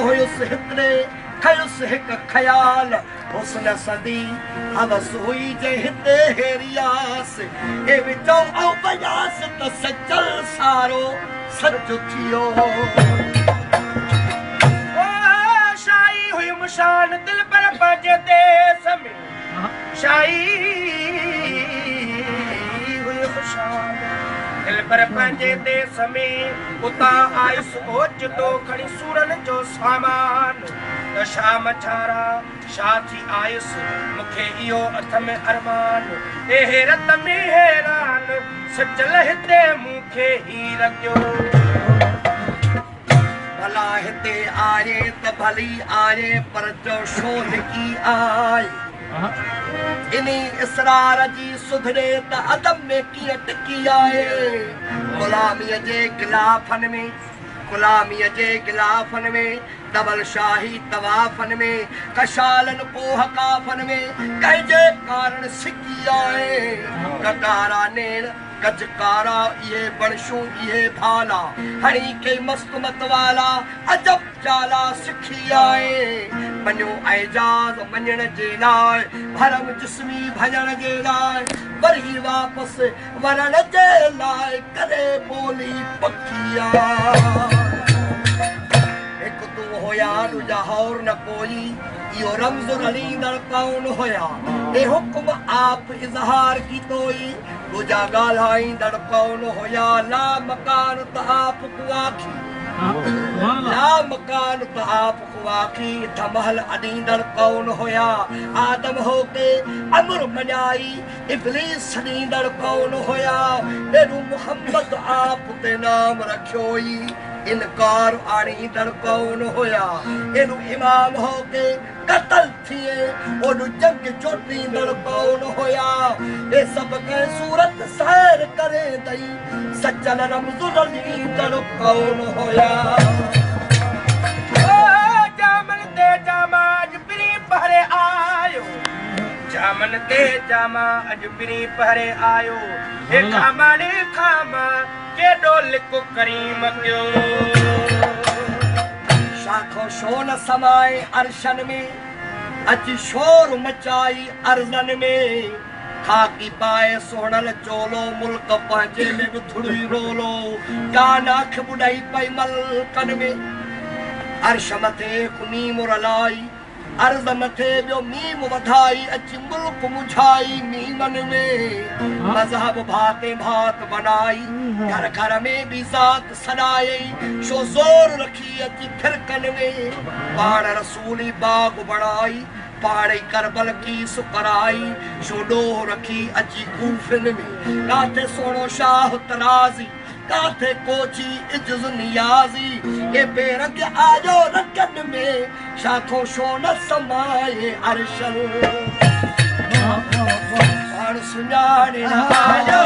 हुयुसि हिकिड़े खयुसि हिकु ख़याल हुस्न सदी हवस हुई जे हिते हेरियास ए विचो औ बयास त सचल सारो सच थियो ओ शाही हुई मुशान दिल पर पंहिंजे देस में शाही हुई मुशान दिल पर पंहिंजे देस में उतां आयुसि ओचितो खणी सूरन जो सामान त शाम छारा छा थी आयुसि मूंखे इहो अथ में अरमान ए हैरत में हैरान सचल हिते मूंखे ही रखियो भला हिते आए त भली आए पर जो शो लिकी आए इनी इसरार जी सुधरे त अदम में कीअं टिकी आए गुलामीअ जे गिलाफन में डबल शाही तवाफन में कशालन पोह काफन में कंहिंजे कारण सिकी आए कटारा नेण गजकारा ये बणशूं ये भाला हणी के मस्त मतवाला अजब चाला सिखी आए मनो एजाज मञण जे लाइ भरम जिस्मी भजण जे लाइ वरी वापस वरण जे लाइ करे बोली पखिया हिकु तू होया तुझा हौर न कोई इहो रमज़ रलींदड़ कौन होया ए हुक्म आप इज़हार की तोई तुझा ॻाल्हाईंदड़ कौन होया ला मकान त आप कुआखी ला मकान त आप कुआखी धमहल अॾींदड़ कौन होया आदम होके अमर मञाई इब्लीस छॾींदड़ कौन होया एॾो मुहम्मद आप ते नाम रखियोई इनकार आणींदड़ कौन होया एॾो इमाम होके कतल थिए ओॾो जंग चोटींदड़ कौन होया ए सभु कंहिं सूरत सैर करे दई सचल रमज़ रलींदड़ कौन होया जामन ते जामा अॼु पिरी पहरे आयो जामन ते जामा अॼु पिरी पहरे आयो हे खामाने खामा केॾो लिको करीम कयो शाखो शो न समाए अरशन में अची शोर मचाई अर्ज़न में खाकी पाए सोणल चोलो मुल्क पंहिंजे में बि थुड़ी रोलो कान अख ॿुॾाई पई मलकन में अर्श मथे मीम रलाई अर्ज़ मथे ॿियो मीम वधाई अची मुल्क मुझाई मीमन में मज़हब भाते भात बनाई घर घर में भी ज़ात सॾाई शो ज़ोर रखी अची फिरकन में पाण रसूली बाग बणाई पाड़े करबल की सुकराई शो ॾोह रखी अची कूफिन में काथे सोणो शाह तराज़ी काथे कोची इज्ज़ नियाज़ी ए बेरंग आजो रंगन में शाखो शो न समाए अरशल पाण सुञाणे आजो